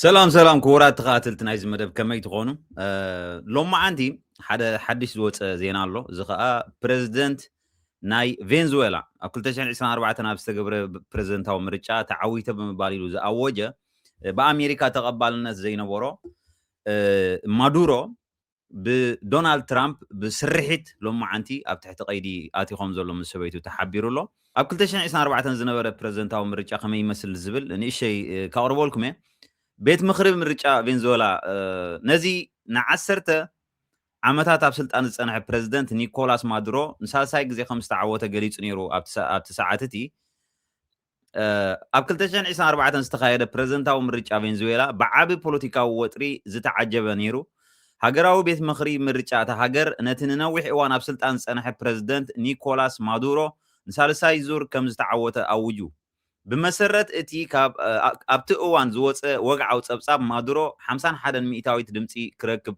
سلام كورات تقاتل تنايز مدب كما يتقونوا لما عندي حدش زوت زينا الله زخاء بريزيدنت ناي فنزويلا أكل تشان عشان 4 أنا بستقبل بريزيدنت أو مريتشا تعويته بمبالي لوز أوجه بأمريكا تقبل الناس زينا ورا مادورو بدونالد ترامب بسرحت لما عندي أبتحت قيدي آتي خمزة لما سويته تحبير له أكل تشان عشان 4 زنبرة بريزيدنت أو مريتشا خمي يمثل الزبل لأن إيش شيء كأربولكم بيت مخرب من رجع فنزويلا نزي نعسرته عمتها أبسلت أنا أنا بريزيدنت نيكولاس مادورو نسال سايق زي 5 عوته قليت نيرو أب تساعتتي أبكل تشان عيسى 4 استخايد بريزيدنت أو من رجع فنزويلا بعابي بوليتيكا وطري زت عجب نيرو هاجراو بيت مخرب من رجع هاجر نتنوح وأنا أبسلت أنا بريزيدنت نيكولاس مادورو نسال سايق زور كم زتعوته أوجو بمسرت اتي كاب ابتئوان زوص وقعو صبصاب مادورو 51 مئتاويت دمصي كركب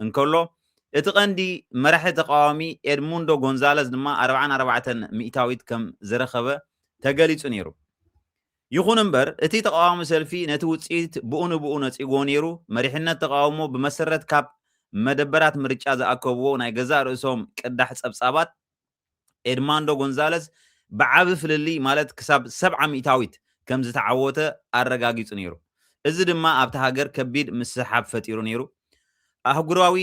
انكلو اتقندي مرحه تقاومي ادموندو غونزاليز دما 44 مئتاويت كم زرخبه تغليص نيرو يخون امبر اتي تقاوم سلفي نتوصيت بؤونو نصيغو نيرو مريحነት تقاومو بمسرت كاب مدبرات مرጫ زاكوبو ناي غزا رؤسوم قداح صبصابات ادماندو غونزاليز بعاب فللي مالت كساب 700 كم زتعوته ارغاغيص نيرو እዚ ድማ ኣብታ ሃገር ከቢድ ምስሓብ ፈጢሩ ነይሩ ኣህጉራዊ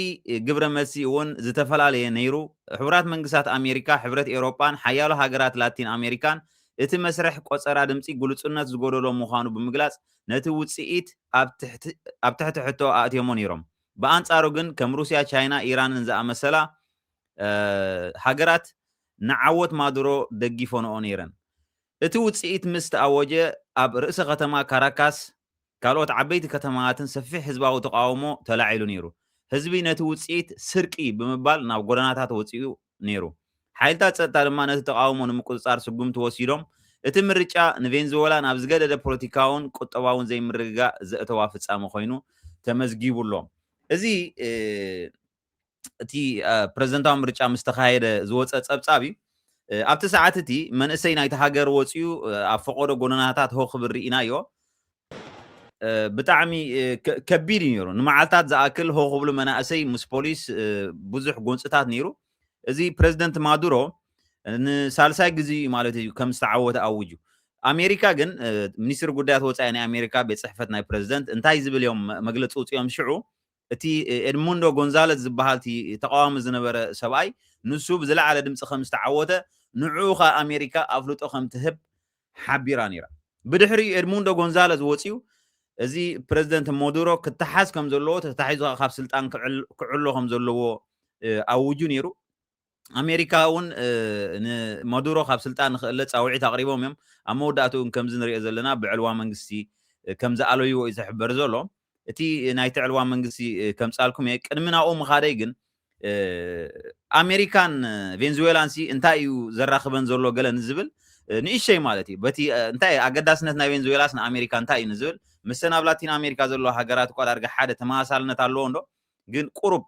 ግብረ መልሲ እውን ዝተፈላለየ ነይሩ ሕብራት መንግስታት ኣሜሪካ ሕብረት ኤውሮፓን ሓያሎ ሃገራት ላቲን ኣሜሪካን እቲ መስርሕ ቆፀራ ድምፂ ግሉጽነት ዝጎደሎ ምዃኑ ብምግላጽ ነቲ ውጽኢት ኣብ ትሕቲ ሕቶ ኣእትዮሞ ነይሮም ብኣንጻሩ ግን ከም ሩስያ ቻይና ኢራንን ዝኣመሰላ ሃገራት نعوت مادورو دقيفونو نيرن اتو وصيت مستأوجه اب رئيس ከተማ ካራካስ ካልኦት ዓበይቲ ከተማታትን ሰፊሕ ህዝባዊ ተቃውሞ ተላዒሉ ነይሩ ህዝቢ ነቲ ውጽኢት ስርቂ ብምባል ናብ ጎደናታት ወጽኡ ነይሩ ሓይልታት ጸጥታ ድማ ነቲ ተቃውሞ ንምቁጽጻር ስጉም ተወሲዶም እቲ ምርጫ ንቬንዙዌላ ናብ ዝገደደ ፖለቲካውን ቁጠባውን ዘይምርግጋ ዘእተዋ ፍጻመ ኮይኑ ተመዝጊቡሎም እዚ እቲ ፕሬዝዳንታዊ ምርጫ ምስተኻየደ ዝወፀ ጸብጻቢ ኣብቲ ሰዓት እቲ መንእሰይ ናይቲ ሃገር ወፅዩ ኣብ ፈቆዶ ጎደናታት ሆ ክብር ኢናዮ ብጣዕሚ ከቢድ ነይሩ ንመዓልታት ዝኣክል ሆ ክብሉ መናእሰይ ምስ ፖሊስ ብዙሕ ጎንፅታት ነይሩ እዚ ፕሬዝዳንት ማዱሮ ንሳልሳይ ግዜ ማለት እዩ ከም ዝተዓወተ ኣውጁ ኣሜሪካ ግን ሚኒስትር ጉዳያት ወፃኢ ናይ ኣሜሪካ ቤት ጽሕፈት ናይ ፕሬዝዳንት እንታይ ዝብል እዮም መግለፂ ውፅኦም ሽዑ እቲ ኤድሙንዶ ጎንዛሌዝ ዝበሃል ተቃዋሚ ዝነበረ ሰብኣይ ንሱ ብዝለዓለ ድምፂ ከም ዝተዓወተ ንዑኻ ኣሜሪካ ኣፍልጦ ከም ትህብ ሓቢራ ነይራ ብድሕሪ ኤድሙንዶ ጎንዛሌዝ ወፂኡ እዚ ፕሬዝዳንት ማዱሮ ክትሓዝ ከም ዘለዎ ተታሒዙ ካብ ስልጣን ክዕሎ ከም ዘለዎ ኣውጁ ነይሩ ኣሜሪካ እውን ንማዱሮ ካብ ስልጣን ክእለፅ ኣውዒት ኣቕሪቦም እዮም ኣብ መወዳእትኡ ከምዚ ንሪኦ ዘለና ብዕልዋ መንግስቲ ከም ዝኣለይዎ እዩ ዝሕበር ዘሎ እቲ ናይ ትዕልዋ መንግስቲ ከም ጻልኩም ቅድሚ ናኡ ምኻደይ ግን ኣሜሪካን ቬንዙዌላን እንታይ እዩ ዘራኽበን ዘሎ ገለ ንዝብል ንእሽተይ ማለት እዩ በቲ እንታይ ኣገዳስነት ናይ ቬንዙዌላስ ንኣሜሪካ እንታይ እዩ ንዝብል ምስ ናብ ላቲን ኣሜሪካ ዘሎ ሃገራት እኳ ዳርጋ ሓደ ተመሳሳልነት ኣለዎ እንዶ ግን ቁሩብ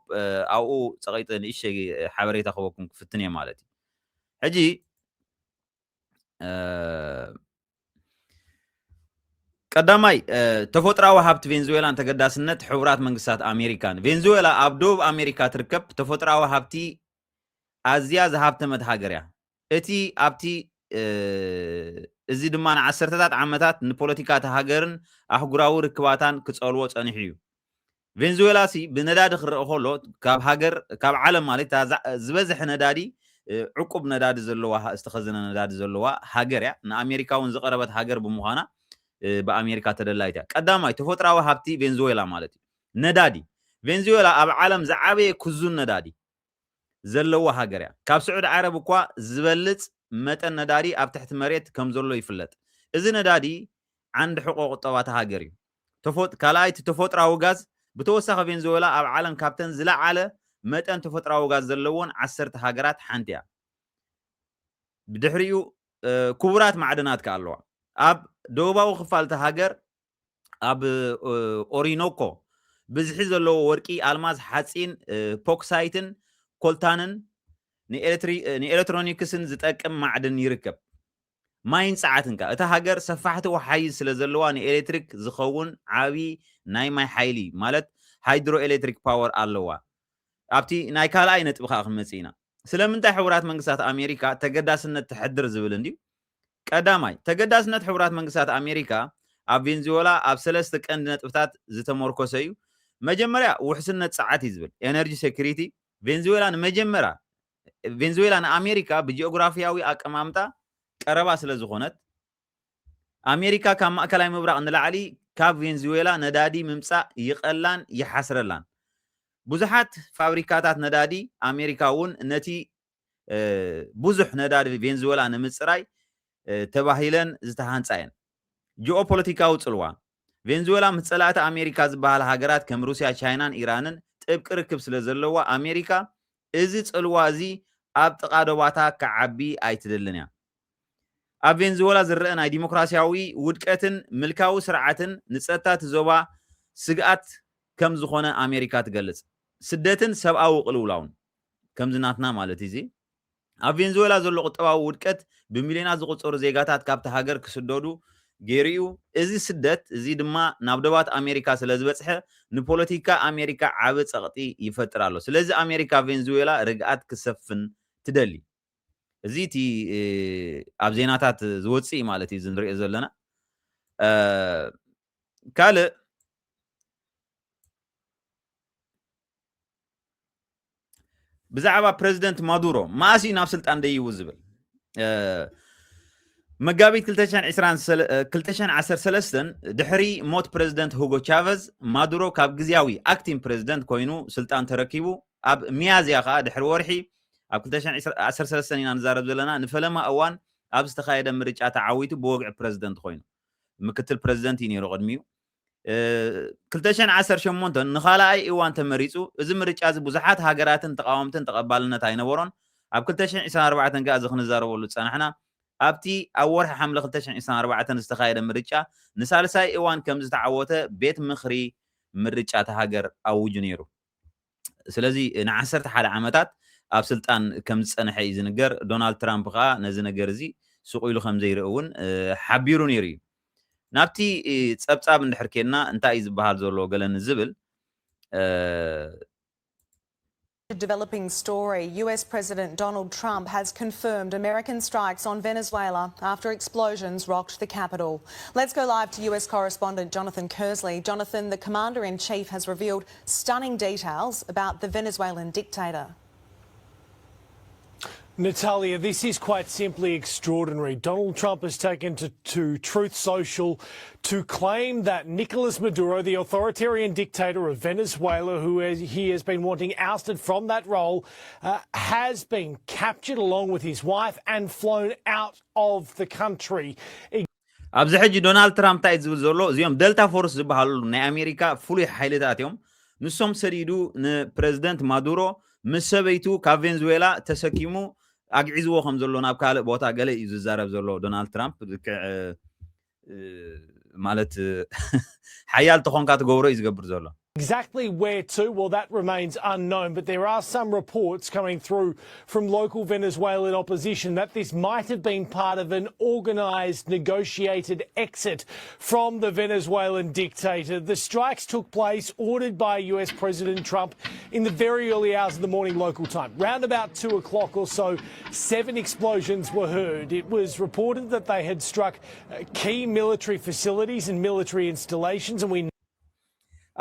ኣብኡ ፀቂጥ ንእሽተይ ሓበሬታ ክበኩም ክፍትን እየ ማለት እዩ ሕጂ ቀዳማይ ተፈጥራዊ ሃብቲ ቬንዙዌላን ተገዳስነት ሕብራት መንግስታት ኣሜሪካን ቬንዙዌላ ኣብ ደቡብ ኣሜሪካ ትርከብ ተፈጥራዊ ሃብቲ ኣዝያ ዝሃብተመት ሃገር እያ እቲ ኣብቲ እዚ ድማ ንዓሰርተታት ዓመታት ንፖለቲካት ሃገርን ኣህጉራዊ ርክባታን ክጸልዎ ጸኒሑ እዩ ቬንዙዌላ ብነዳዲ ክረአ ከሎ ካብ ሃገር ካብ ዓለም ማለት ዝበዝሕ ነዳዲ ዕቁብ ነዳዲ ዘለዋ ዝተኸዘነ ነዳዲ ዘለዋ ሃገር እያ ንኣሜሪካ እውን ዝቐረበት ሃገር ብምዃና በአሜሪካ ተደላይታ ቀዳማይ ተፈጥራዊ ሃብቲ ቬንዙዌላ ማለት እዩ ነዳዲ ቬንዙዌላ ኣብ ዓለም ዝዓበየ ክዙን ነዳዲ ዘለዎ ሃገር እያ ካብ ስዑድ ዓረብ እኳ ዝበልጽ መጠን ነዳዲ ኣብ ትሕቲ መሬት ከም ዘሎ ይፍለጥ እዚ ነዳዲ ዓንዲ ሕቆ ቁጠባት ሃገር እዩ ካልኣይቲ ተፈጥራዊ ጋዝ ብተወሳኺ ቬንዙዌላ ኣብ ዓለም ካብተን ዝለዓለ መጠን ተፈጥራዊ ጋዝ ዘለዎን 10 ሃገራት ሓንቲ እያ ብድሕሪኡ ክቡራት ማዕድናት ኣለዋ ኣብ ደቡባዊ ክፋልቲ ሃገር ኣብ ኦሪኖኮ ብዝሒ ዘለዎ ወርቂ ኣልማዝ ሓፂን ፖክሳይትን ኮልታንን ንኤሌክትሮኒክስን ዝጠቅም ማዕድን ይርከብ ማይን ሰዓትንካ እታ ሃገር ሰፋሕቲ ወሓይዝ ስለ ዘለዋ ንኤሌክትሪክ ዝኸውን ዓቢ ናይ ማይ ሓይሊ ማለት ሃይድሮ ኤሌክትሪክ ፓወር ኣለዋ ኣብቲ ናይ ካልኣይ ነጥቢ ከዓ ክንመጽእ ኢና ስለምንታይ ሕቡራት መንግስታት ኣሜሪካ ተገዳስነት ትሕድር ዝብል እንድዩ ቀዳማይ ተገዳስነት ሕቡራት መንግስታት ኣሜሪካ ኣብ ቬንዙዌላ ኣብ 3 ቀንዲ ነጥብታት ዝተመርኮሰ እዩ መጀመርያ ውሕስነት ጸዓት እዩ ዝብል ኤነርጂ ሴኩሪቲ ቬንዙዌላ ንመጀመርያ ቬንዙዌላ ንኣሜሪካ ብጂኦግራፊያዊ ኣቀማምጣ ቀረባ ስለ ዝኾነት ኣሜሪካ ካብ ማእከላይ ምብራቕ ንላዕሊ ካብ ቬንዙዌላ ነዳዲ ምምጻእ ይቐላን ይሓስረላን ብዙሓት ፋብሪካታት ነዳዲ ኣሜሪካ እውን ነቲ ብዙሕ ነዳዲ ቬንዙዌላ ንምጽራይ ተባሂለን ዝተሃንጻ እየን ጂኦፖለቲካዊ ጽልዋ ቬንዙዌላ ምስ ጸላእቲ ኣሜሪካ ዝበሃል ሃገራት ከም ሩስያ ቻይናን ኢራንን ጥብቂ ርክብ ስለ ዘለዋ ኣሜሪካ እዚ ጽልዋ እዚ ኣብ ጥቓ ዶባታ ክዓቢ ኣይትደልን እያ ኣብ ቬንዙዌላ ዝረአ ናይ ዲሞክራሲያዊ ውድቀትን ምልካዊ ስርዓትን ንጸጥታት ዞባ ስግኣት ከም ዝኾነ ኣሜሪካ ትገልጽ ስደትን ሰብኣዊ ቅልውላውን ከም ዝናትና ማለት እዚ ኣብ ቬንዙዌላ ዘሎ ቁጠባዊ ውድቀት ብሚልዮናት ዝቁጸሩ ዜጋታት ካብቲ ሃገር ክስደዱ ገይሩ እዚ ስደት እዚ ድማ ናብ ዶባት ኣሜሪካ ስለ ዝበጽሐ ንፖለቲካ ኣሜሪካ ዓቢ ጸቕጢ ይፈጥር ኣሎ ስለዚ ኣሜሪካ ቬንዙዌላ ርግኣት ክሰፍን ትደሊ እዚ እቲ ኣብ ዜናታት ዝወፅእ ማለት እዩ ዝንሪኦ ዘለና ካልእ ብዛዕባ ፕሬዚደንት ማዱሮ ማእሲ ናብ ስልጣን ደይቡ ዝብል መጋቢት 2013 ድሕሪ ሞት ፕሬዚደንት ሁጎ ቻቨዝ ማዱሮ ካብ ግዝያዊ ኣክቲንግ ፕሬዚደንት ኮይኑ ስልጣን ተረኪቡ ኣብ ሚያዝያ ከዓ ድሕሪ ወርሒ ኣብ 2013 ኢና ንዛረብ ዘለና ንፈለማ እዋን ኣብ ዝተኻየደ ምርጫ ተዓዊቱ ብወግዒ ፕሬዚደንት ኮይኑ ምክትል ፕሬዚደንት እዩ ነይሩ ቅድሚኡ 2018 ንኻልኣይ እዋን ተመሪጹ እዚ ምርጫ እዚ ብዙሓት ሃገራትን ተቃወምትን ተቐባልነት ኣይነበሮን ኣብ 2024 ገ እዚ ክንዛረበሉ ፀናሕና ኣብቲ ኣብ ወርሒ ሓምለ 2024 ዝተኻየደ ምርጫ ንሳልሳይ እዋን ከም ዝተዓወተ ቤት ምኽሪ ምርጫ ተሃገር ኣውጁ ነይሩ ስለዚ ን11 ዓመታት ኣብ ስልጣን ከም ዝጸንሐ እዩ ዝንገር ዶናልድ ትራምፕ ከዓ ነዚ ነገር እዚ ስቑኢሉ ከም ዘይርኢ እውን ሓቢሩ ነይሩ እዩ ናብቲ ጸብጻብ እንድሕር ኬድና እንታይ እዩ ዝበሃል ዘሎ ገለን ዝብል Developing story. US President Donald Trump has confirmed American strikes on Venezuela after explosions rocked the capital. Let's go live to US correspondent Jonathan Kersley. Jonathan, the commander-in-chief has revealed stunning details about the Venezuelan dictator. Natalia, this is quite simply extraordinary. Donald Trump has taken to Truth Social to claim that Nicolas Maduro, the authoritarian dictator of Venezuela, he has been wanting ousted from that role, has been captured along with his wife and flown out of the country. ኣብዚ ሕጂ ዶናልድ ትራምፕ እንታይ ዝብል ዘሎ እዚኦም ደልታ ፎርስ ዝበሃሉ ናይ ኣሜሪካ ፍሉይ ሓይልታት እዮም ንሶም ሰዲዱ ንፕሬዚደንት ማዱሮ ምስ ሰበይቱ ካብ ቬንዙዌላ ተሰኪሙ ኣግዒዝዎ ከም ዘሎ ናብ ካልእ ቦታ ገለ እዩ ዝዛረብ ዘሎ ዶናልድ ትራምፕ ማለት ሓያል ተኾንካ ትገብሮ እዩ ዝገብር ዘሎ Exactly where to, well, that remains unknown, but there are some reports coming through from local Venezuelan opposition that this might have been part of an organised, negotiated exit from the Venezuelan dictator. The strikes took place, ordered by US President Trump in the very early hours of the morning local time. Round about 2 o'clock or so, 7 explosions were heard. It was reported that they had struck key military facilities and military installations, and we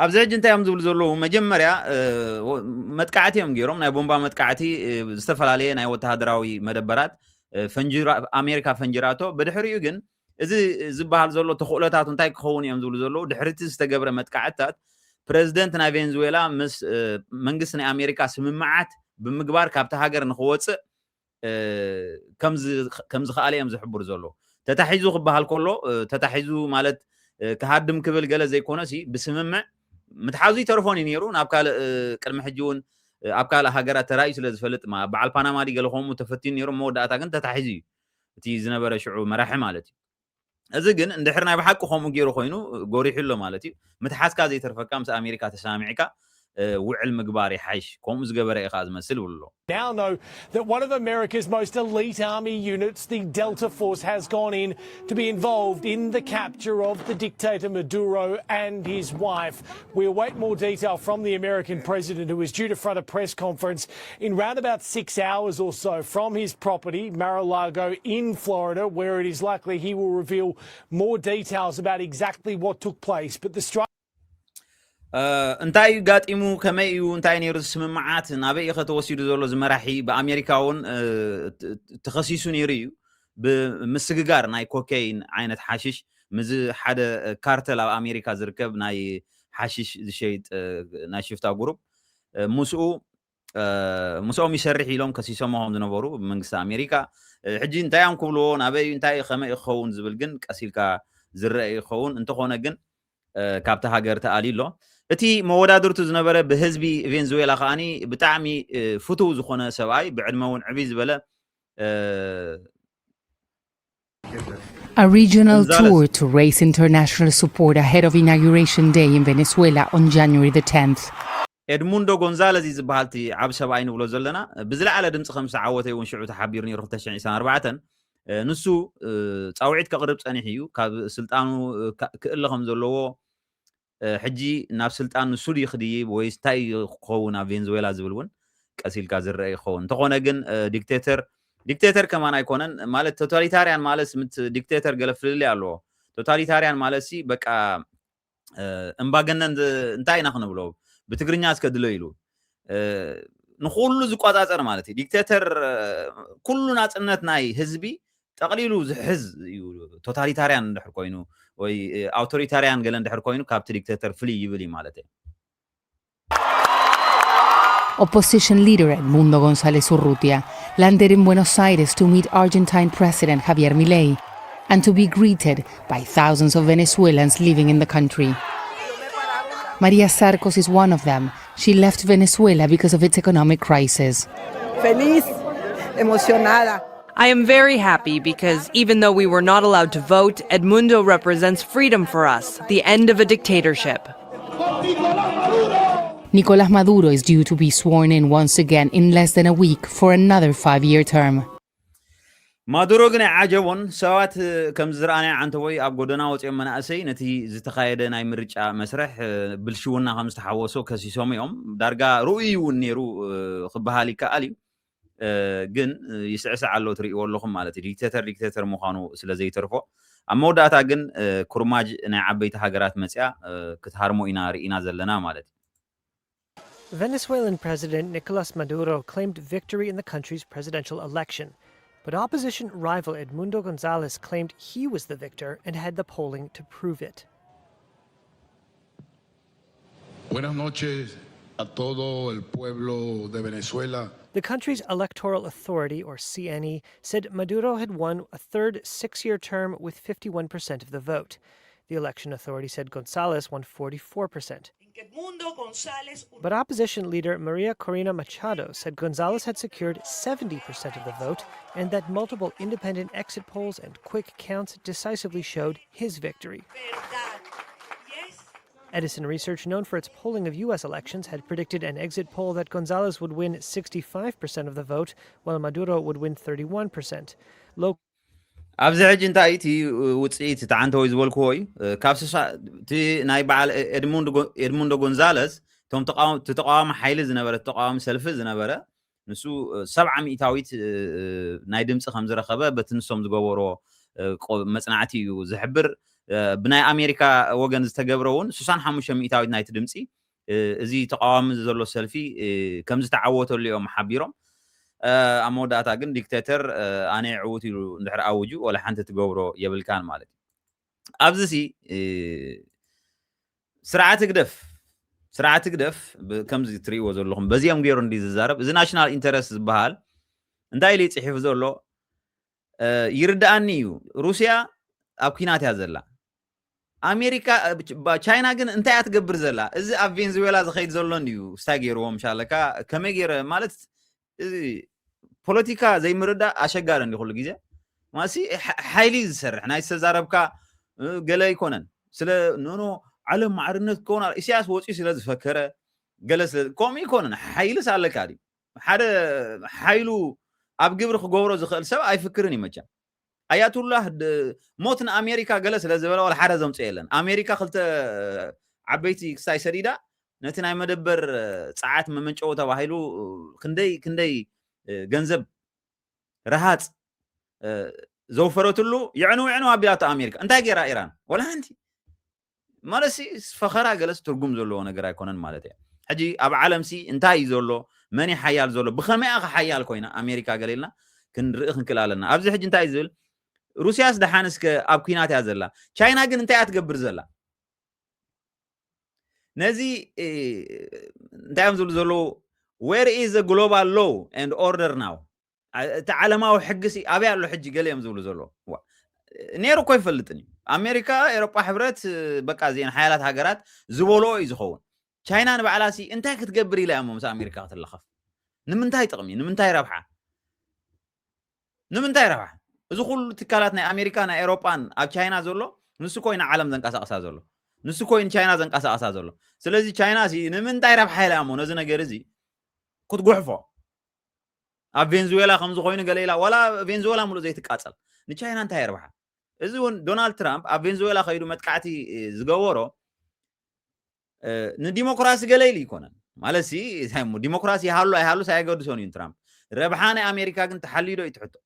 ኣብዚ ሕጂ እንታይ እዮም ዝብሉ ዘለዉ መጀመርያ መጥቃዕቲ እዮም ገይሮም ናይ ቦምባ መጥቃዕቲ ዝተፈላለየ ናይ ወተሃደራዊ መደበራት ኣሜሪካ ፈንጅራቶ ብድሕሪኡ ግን እዚ ዝበሃል ዘሎ ተኽእሎታት እንታይ ክኸውን እዮም ዝብሉ ዘለዉ ድሕሪቲ ዝተገብረ መጥቃዕትታት ፕሬዚደንት ናይ ቬንዙዌላ ምስ መንግስቲ ናይ ኣሜሪካ ስምምዓት ብምግባር ካብቲ ሃገር ንክወፅእ ከም ዝኽኣለ እዮም ዝሕብሩ ዘለዉ ተታሒዙ ክበሃል ከሎ ተታሒዙ ማለት ክሃድም ክብል ገለ ዘይኮነሲ ብስምምዕ ምትሓዙ ይተርፎን እዩ ነይሩ ናብ ካልእ ቅድሚ ሕጂ እውን ኣብ ካልእ ሃገራት ተራእዩ ስለ ዝፈልጥ በዓል ፓናማ ዲ ገለ ከምኡ ተፈቲኑ ነይሩ መወዳእታ ግን ተታሒዙ እዩ እቲ ዝነበረ ሽዑ መራሒ ማለት እዩ እዚ ግን እንድሕር ናይ ብሓቂ ከምኡ ገይሩ ኮይኑ ጎሪሑ ኣሎ ማለት እዩ ምትሓዝካ ዘይተርፈካ ምስ ኣሜሪካ ተሰማሚዕካ ውዕል ምግባር ይሓይሽ ከምኡ ዝገበረ ኢኻ ዝመስል ብሎ Now know that one of America's most elite army units, the Delta Force, has gone in to be involved in the capture of the dictator Maduro and his wife. We await more detail from the American president, who is due to front a press conference in round about 6 hours or so from his property, Mar-a-Lago in Florida, where it is likely he will reveal more details about exactly what took place. But the strike እንታይ ጋጢሙ ከመይ እዩ እንታይ ነይሩ ስምምዓት ናበይ ከተወሲዱ ዘሎ ዝመራሒ በአሜሪካውን ተኸሲሱ ነይሩ እዩ ብምስግጋር ናይ ኮካይን ዓይነት ሓሽሽ ምዝ ሓደ ካርተል ኣብ አሜሪካ ዝርከብ ናይ ሓሽሽ ዝሸይጥ ናይ ሽፍታ ግሩፕ ሙስኦም ይሰርሕ ኢሎም ከሲሶምዎም ዝነበሩ መንግስቲ አሜሪካ ሕጂ እንታይ እዮም ክብልዎ ናበይ እንታይ ከመይ ይኸውን ዝብል ግን ቀሲልካ ዝረአ ይኸውን እንተኾነ ግን ካብታ ሃገር ተኣሊሎ እቲ መወዳድርቱ ዝነበረ በህዝቢ ቬንዙዌላ ኻኒ ብጣዕሚ ፍቱው ዝኾነ ሰብኣይ ብዕድመውን ዕብይ ዝበለ A regional tour to raise international support ahead of Inauguration Day in Venezuela on January the 10th. ኤድሙንዶ ጎንዛለዝ ዝበሃልቲ ዓብ ሰብኣይ ንብሎ ዘለና ብዝለዓለ ድምፂ ከም ዝዓወተ እውን ሽዑ ተሓቢሩ ነይሩ 2024 ንሱ ፃውዒት ከቕርብ ፀኒሕ እዩ ካብ ስልጣኑ ክእለ ከም ዘለዎ ሕጂ ናብ ስልጣን ንሱ ይኽድይብ ወይስ እንታይ ክኸውን ኣብ ቬንዙዌላ ዝብል እውን ቀሲልካ ዝረአ ይኸውን እንተኾነ ግን ዲክቴተር ከማን ኣይኮነን ማለት ቶታሊታርያን ማለት ምት ዲክቴተር ገለ ፍልልይ ኣለዎ ቶታሊታርያን ማለት ሲ በቃ እምባገነን እንታይ ኢና ክንብሎ ብትግርኛ እስከድሎ ኢሉ ንኹሉ ዝቋፃፀር ማለት እዩ ዲክቴተር ኩሉ ናፅነት ናይ ህዝቢ ጠቕሊሉ ዝሕዝ እዩ ቶታሊታርያን እንድሕር ኮይኑ ወይ አውቶሪታሪያን ገለ እንድሕር ኮይኑ ካብቲ ዲክቴተር ፍልይ ይብል ማለት እዩ Opposition leader Edmundo González Urrutia landed in Buenos Aires to meet Argentine President Javier Milei and to be greeted by thousands of Venezuelans living in the country. Maria Sarcos is one of them. She left Venezuela because of its economic crisis. Feliz, emocionada. I am very happy because even though we were not allowed to vote, Edmundo represents freedom for us, the end of a dictatorship. Nicolás Maduro is due to be sworn in once again in less than a week for another 5-year term. ማዱሮ ግን ዓጀቦን ሰባት ከም ዝረኣና ዓንተወይ ኣብ ጎደና ወፅኦም መናእሰይ ነቲ ዝተኻየደ ናይ ምርጫ መስርሕ ብልሽውና ከም ዝተሓወሶ ከሲሶም እዮም ዳርጋ ሩኡይ እውን ነይሩ ክበሃል ይከኣል እዩ ግን ይስዕስዕ ኣሎ ትሪእዎ ኣለኹም ማለት እዩ ዲክቴተር ምዃኑ ስለ ዘይተርፎ ኣብ መወዳእታ ግን ኩርማጅ ናይ ዓበይቲ ሃገራት መፅያ ክትሃርሞ ኢና ርኢና ዘለና ማለት እዩ Venezuelan President Nicolás Maduro claimed victory in the country's presidential election, but opposition rival Edmundo González claimed he was the victor and had the polling to prove it. Buenas noches a todo el pueblo de Venezuela. The country's electoral authority, or CNE, said Maduro had won a third 6-year term with 51% of the vote. The election authority said González won 44%. But opposition leader Maria Corina Machado said González had secured 70% of the vote and that multiple independent exit polls and quick counts decisively showed his victory. Edison Research, known for its polling of U.S. elections, had predicted an exit poll that González would win 65% of the vote, while Maduro would win 31%. ኣብዚ ሕጂ እንታይ እቲ ውፅኢት ተዓንተወይ ዝበልክዎ እዩ ካብ እቲ ናይ በዓል ኤድሙንዶ ጎንዛለስ እቶም ተቃዋሚ ሓይሊ ዝነበረ ተቃዋሚ ሰልፊ ዝነበረ ንሱ 70 ሚእታዊት ናይ ድምፂ ከም ዝረኸበ በቲ ንሶም ዝገበሮ መፅናዕቲ እዩ ዝሕብር ብናይ አሜሪካ ወገን ዝተገብረ እውን 65 ሚእታዊት ናይቲ ድምፂ እዚ ተቃዋሚ ዘሎ ሰልፊ ከም ዝተዓወተሉ እዮም ሓቢሮም ኣብ መወዳእታ ግን ዲክቴተር ኣነ ዕውት ኢሉ እንድሕር ኣውጁ ወላ ሓንቲ ትገብሮ የብልካን ማለት እዩ ኣብዚ ሲ ስርዓት ግደፍ ከምዚ ትሪእዎ ዘለኹም በዚኦም ገይሩ እንዲ ዝዛረብ እዚ ናሽናል ኢንተረስት ዝበሃል እንታይ ኢሉ ይፅሒፍ ዘሎ ይርዳእኒ እዩ ሩስያ ኣብ ኩናት እያ ዘላ አሜሪካ ቻይና ግን እንታይ ኣትገብር ዘላ እዚ ኣብ ቬንዙዌላ ዝኸይድ ዘሎ እዩ ስታይ ገይርዎም ሻለካ ከመይ ገይረ ማለት ፖለቲካ ዘይምርዳ ኣሸጋሪ እንዲ ኩሉ ግዜ ማሲ ሓይሊ ዝሰርሕ ናይ ዝተዛረብካ ገለ ይኮነን ስለ ኖኖ ዓለም ማዕርነት ከሆነ ኢሳያስ ወፂ ስለ ዝፈከረ جلس كومي يكونن حيل سالك هذه حدا حيلو أبجبر خجورو زخل سبا أي فكرني مجا آيات الله موتنا أمريكا جلس لازبلا ولا حدا زمت إيلن أمريكا خلت عبيتي ساي سريدا نتنا مدبر ساعات من منش أوتا وهيلو كندي جنزب رهات زوفرت له يعنو أبيات أمريكا أنت جرا إيران ولا أنت مالسي فخرا جلس ترجم زلوا أنا جرا يكونن مالته حجي أب عالم سي انتهي زلوا ماني حيال زلوا بخمة أخ حيال كوينا أمريكا قليلنا كن رئخن كلالنا أبزح حجي انتهي زل روسيا سدحانس كأب كينات هذا شاينا جن انتهي أتقبر زلا نزي انتهي زلوا where is the global law and order now تعلم أو حجسي أبي أقول حجي قال يوم زلوا نيرو كيف فلتني أمريكا أوروبا حبرت بقى زين حالات هاجرات زبولو يزخون شاينا أنا بعلاسي أنت كتقبري لا أمم أمريكا تلخف نمنتهي تقمي نمنتهي ربحة زخول تكالاتنا أمريكانا أوروبان أب شاينا زولو نسكوين عالم زنك أساسا زولو نسكوين شاينا زنك أساسا زولو سلازي شاينا سي نمنتهي ربحة لا أمم نزنا جرزي كنت قحفة أب فنزويلا خمسة خوين قليلا ولا فنزويلا ملو زي تكاتل نشاينا انتهي ربحة إذن دونالد ترامب أب فنزويلا خيرو متكعتي زغورو نديمقراطي قليلي يكونن مالسي زعما ديمقراطي هالو سايغود سونين ترامب ربحانه امريكا كنت تحليدو يتحطو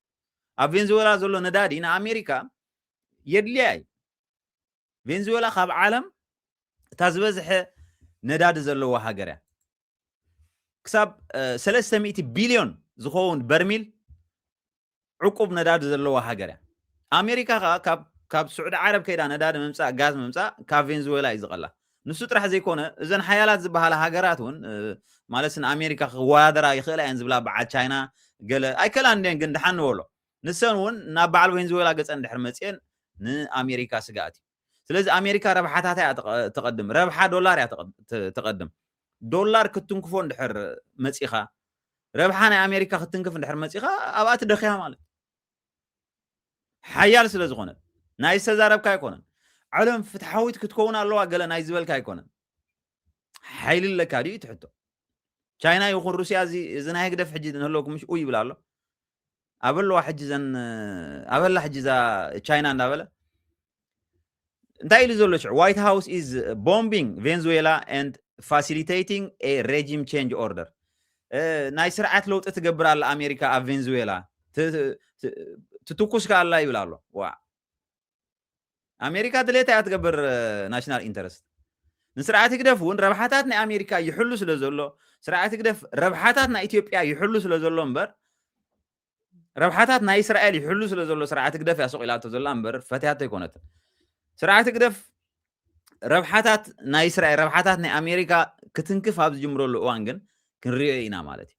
اب فنزويلا زلو ندادي نا امريكا يدلياي فنزويلا خاب عالم تازبزح نداد زلو هاجريا كسب 300 بليون زخون برميل عقوب نداد زلو هاجريا امريكا كاب سعود عرب كيدا نداد ممصا غاز ممصا كاب فنزويلا يزقلا نسو طرح زيكونه اذن حيالات زباله هاجراتون مالسن امريكا خوادرا يخلا انزبلا بعد تشاينا قال اي كلاندين كن دحنولو نسنون نا بعل فنزويلا قص اندحر مصين ن امريكا سغاتي ስለዚህ امريكا ربحاتها تقدم ربح دولار تقدم دولار كتنكفو اندحر مصيخا ربحنا امريكا كتنكف اندحر مصيخا ابات دخيا مالت حيال ስለዝኾነ ናይ ዝተዛረብካ ይኮነን ዓለም ፍትሓዊት ክትከውን ኣለዋ ገለ ናይ ዝበልካ ኣይኮነን ሓይል ለካ ድዩ ትሕቶ ቻይና ይኹን ሩስያ እዚ ናይ ግደፍ ሕጂ ንህለኩም ኡ ይብላ ኣሎ ኣበለዋ ሕጂ ዘን ኣበላ ሕጂ ዛ ቻይና እንዳበለ እንታይ ኢሉ ዘሎ ሽዑ ዋይት ሃውስ ኢዝ ቦምቢንግ ቬንዙዌላ ኤንድ ፋሲሊቴቲንግ ኤ ሬጂም ቼንጅ ኦርደር ናይ ስርዓት ለውጢ ትገብር ኣላ ኣሜሪካ ኣብ ቬንዙዌላ تتوكس كالله يبلالو وا أمريكا دليتا تقبر ناشنال انترست نسرعات كدفون ربحاتنا أمريكا يحلو سلازولو سرعات كدف ربحاتنا إثيوبيا يحلو سلازولو امبر ربحاتنا إسرائيل يحلو سلازولو سرعات كدف يسوق إلى تزول امبر فتيات يكونت سرعات كدف ربحاتنا إسرائيل ربحاتنا أمريكا كتنكف هابز جمرولو وانجن كنريئينا مالتي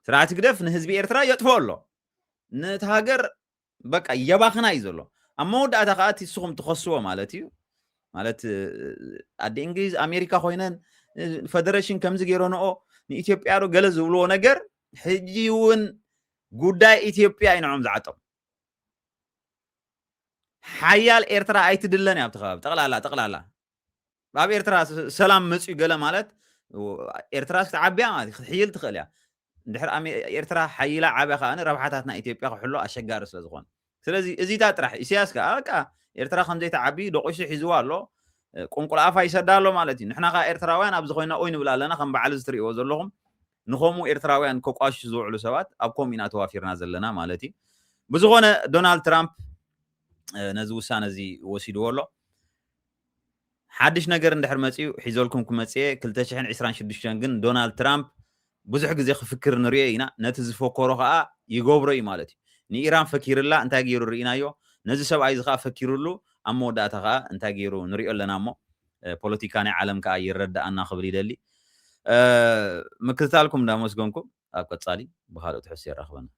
سرعات كدف نهزبي إرترا يطفولو نتهاجر بقى يباخنا يزلو اما ودا تاقات يسخم تخصوا مالتي مالت اد انجليز امريكا خوينن فدريشن كمز غيرونو اثيوبيا رو ገለ ዝብሎ ነገር ሕጂውን ጉዳይ ኢትዮጵያ ይንዑም ዝዓጠም ሓያል ኤርትራ ኣይትድለን ያብ ተኸባብ ጠቅላላ ባብ ኤርትራ ሰላም መጽኡ ገለ ማለት ኤርትራ ክትዓብያ ማለት ክትሕይል ትኽእል ያ ድሕር ኤርትራ ሓይላ ዓብያ ኸኣነ ረብሓታትና ኢትዮጵያ ክሕሎ ኣሸጋሪ ስለ ዝኾነ ስለዚ እዚታ ጥራሕ ኢሳያስ ከዓ በቃ ኤርትራ ከምዘይ ተዓቢ ደቂሱ ሒዝዋ ኣሎ ቁንቁል ኣፋ ይሰዳ ኣሎ ማለት እዩ ንሕና ከዓ ኤርትራውያን ኣብዚ ኮይና ኦይ ንብል ኣለና ከም በዓል ዝትሪእዎ ዘለኹም ንኸምኡ ኤርትራውያን ከቋሹ ዝውዕሉ ሰባት ኣብ ከምኡ ኢና ተዋፊርና ዘለና ማለት እዩ ብዝኾነ ዶናልድ ትራምፕ ነዚ ውሳነ እዚ ወሲድዎ ኣሎ ሓድሽ ነገር እንድሕር መፅኡ ሒዘልኩም ክመፅአ 2026 ግን ዶናልድ ትራምፕ ብዙሕ ግዜ ክፍክር ንሪኦ ኢና ነቲ ዝፈከሮ ከዓ ይገብሮ እዩ ማለት እዩ ንኢራን ፈኪርላ እንታይ ገይሩ ርኢናዮ ነዚ ሰብኣይ እዚ ከዓ ፈኪሩሉ ኣብ መወዳእታ ከዓ እንታይ ገይሩ ንሪኦ ኣለና እሞ ፖለቲካ ናይ ዓለም ከዓ ይረዳእና ክብል ይደሊ ምክትታልኩም እንዳመስገንኩም ኣብ ቀፃሊ ብካልኦት ሕሱ ይራኸበና